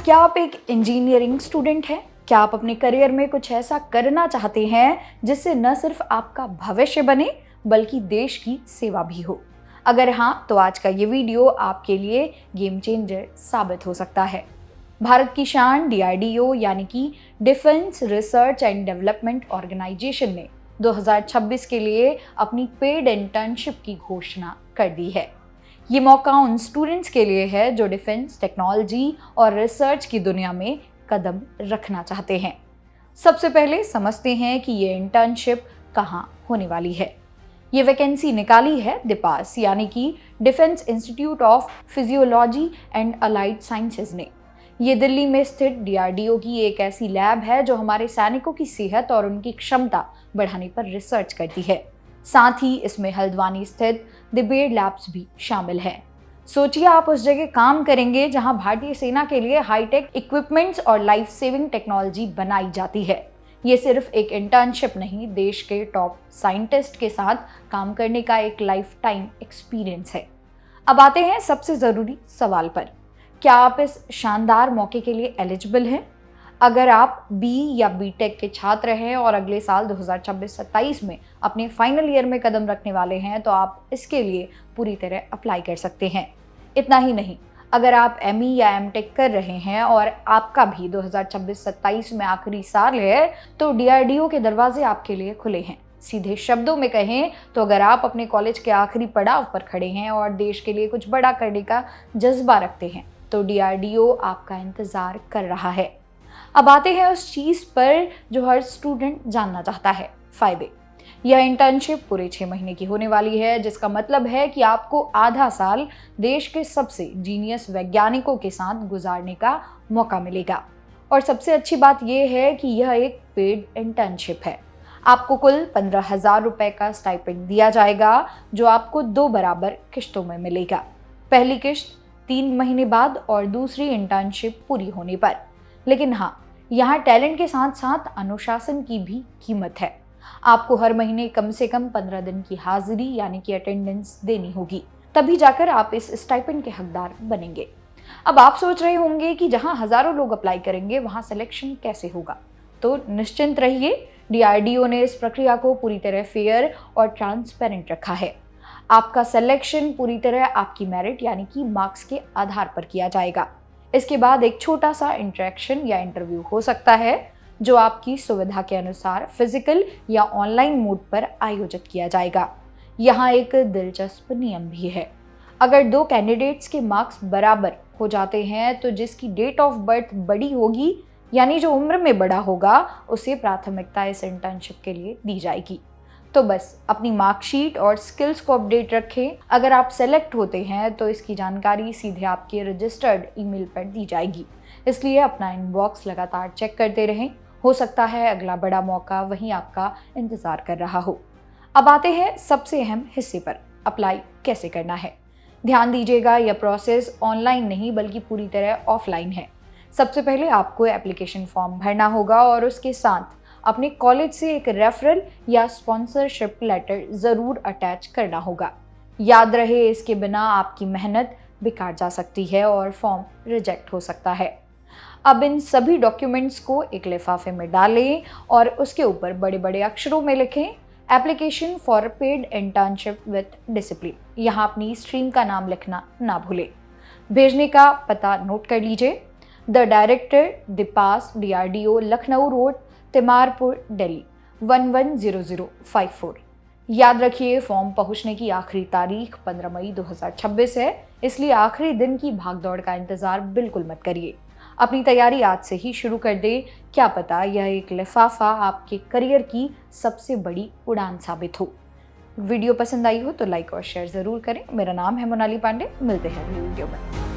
क्या आप एक इंजीनियरिंग स्टूडेंट हैं? क्या आप अपने करियर में कुछ ऐसा करना चाहते हैं जिससे न सिर्फ आपका भविष्य बने बल्कि देश की सेवा भी हो? अगर हाँ, तो आज का ये वीडियो आपके लिए गेम चेंजर साबित हो सकता है। भारत की शान DRDO यानी कि defence research and development organisation ने 2026 के लिए अपनी पेड इंटर्नशिप की घोषणा कर दी है। ये मौका उन स्टूडेंट्स के लिए है जो डिफेंस, टेक्नोलॉजी और रिसर्च की दुनिया में कदम रखना चाहते हैं। सबसे पहले समझते हैं कि ये इंटर्नशिप कहाँ होने वाली है। ये वैकेंसी निकाली है डिपास यानी कि defence institute of physiology and allied sciences ने। ये दिल्ली में स्थित DRDO की एक ऐसी लैब है जो हमारे सैनिकों की सेहत और उनकी क्षमता बढ़ाने पर रिसर्च करती है। साथ ही इसमें हल्द्वानी स्थित डिबेट लैब्स भी शामिल हैं। सोचिए, आप उस जगह काम करेंगे जहां भारतीय सेना के लिए हाईटेक इक्विपमेंट्स और लाइफ सेविंग टेक्नोलॉजी बनाई जाती है। ये सिर्फ एक इंटर्नशिप नहीं, देश के टॉप साइंटिस्ट के साथ काम करने का एक लाइफ टाइम एक्सपीरियंस है। अब आते हैं सबसे ज़रूरी सवाल पर। क्या आप इस शानदार मौके के लिए एलिजिबल हैं? अगर आप B या BTech के छात्र हैं और अगले साल 2026-27 में अपने फाइनल ईयर में कदम रखने वाले हैं, तो आप इसके लिए पूरी तरह अप्लाई कर सकते हैं। इतना ही नहीं, अगर आप ME या MTech कर रहे हैं और आपका भी 2026-27 में आखिरी साल है, तो DRDO के दरवाजे आपके लिए खुले हैं। सीधे शब्दों में कहें तो अगर आप अपने कॉलेज के आखिरी पड़ाव पर खड़े हैं और देश के लिए कुछ बड़ा करने का जज्बा रखते हैं, तो DRDO आपका इंतज़ार कर रहा है। अब आते हैं उस चीज़ पर जो हर स्टूडेंट जानना चाहता है, फ़ायदे। यह इंटर्नशिप पूरे 6 महीने की होने वाली है, जिसका मतलब है कि आपको आधा साल देश के सबसे जीनियस वैज्ञानिकों के साथ गुजारने का मौका मिलेगा। और सबसे अच्छी बात यह है कि यह एक पेड इंटर्नशिप है। आपको कुल 15,000 रुपये का स्टाइपेंड दिया जाएगा, जो आपको 2 बराबर किश्तों में मिलेगा। पहली किश्त 3 महीने बाद और दूसरी इंटर्नशिप पूरी होने पर। लेकिन हाँ, यहाँ टैलेंट के साथ साथ अनुशासन की भी कीमत है। आपको हर महीने कम से कम 15 दिन की हाजिरी यानी कि अटेंडेंस देनी होगी, तभी जाकर आप इस स्टाइपेंड के हकदार बनेंगे। अब आप सोच रहे होंगे कि जहाँ हजारों लोग अप्लाई करेंगे वहाँ सिलेक्शन कैसे होगा? तो निश्चिंत रहिए, DRDO ने इस प्रक्रिया को पूरी तरह फेयर और ट्रांसपेरेंट रखा है। आपका सिलेक्शन पूरी तरह आपकी मेरिट यानी कि मार्क्स के आधार पर किया जाएगा। इसके बाद एक छोटा सा इंटरेक्शन या इंटरव्यू हो सकता है, जो आपकी सुविधा के अनुसार फिजिकल या ऑनलाइन मोड पर आयोजित किया जाएगा। यहाँ एक दिलचस्प नियम भी है। अगर 2 कैंडिडेट्स के मार्क्स बराबर हो जाते हैं, तो जिसकी डेट ऑफ बर्थ बड़ी होगी यानी जो उम्र में बड़ा होगा, उसे प्राथमिकता इस इंटर्नशिप के लिए दी जाएगी। तो बस अपनी मार्कशीट और स्किल्स को अपडेट रखें। अगर आप सेलेक्ट होते हैं तो इसकी जानकारी सीधे आपके रजिस्टर्ड ईमेल पर दी जाएगी, इसलिए अपना इनबॉक्स लगातार चेक करते रहें। हो सकता है अगला बड़ा मौका वहीं आपका इंतज़ार कर रहा हो। अब आते हैं सबसे अहम हिस्से पर, अप्लाई कैसे करना है। ध्यान दीजिएगा, यह प्रोसेस ऑनलाइन नहीं बल्कि पूरी तरह ऑफलाइन है। सबसे पहले आपको एप्लीकेशन फॉर्म भरना होगा और उसके साथ अपने कॉलेज से एक रेफरल या स्पॉन्सरशिप लेटर ज़रूर अटैच करना होगा। याद रहे, इसके बिना आपकी मेहनत बेकार जा सकती है और फॉर्म रिजेक्ट हो सकता है। अब इन सभी डॉक्यूमेंट्स को एक लिफाफे में डालें और उसके ऊपर बड़े बड़े अक्षरों में लिखें, application for paid internship with discipline. यहाँ अपनी स्ट्रीम का नाम लिखना ना भूलें। भेजने का पता नोट कर लीजिए। The director, DIPAS, DRDO, Lucknow road, Timarpur, Delhi 110054। याद रखिए, फॉर्म पहुंचने की आखिरी तारीख 15 मई 2026 है, इसलिए आखिरी दिन की भागदौड़ का इंतजार बिल्कुल मत करिए। अपनी तैयारी आज से ही शुरू कर दें। क्या पता यह एक लिफाफा आपके करियर की सबसे बड़ी उड़ान साबित हो। वीडियो पसंद आई हो तो लाइक और शेयर ज़रूर करें। मेरा नाम है मोनाली पांडे। मिलते हैं अगली वीडियो में।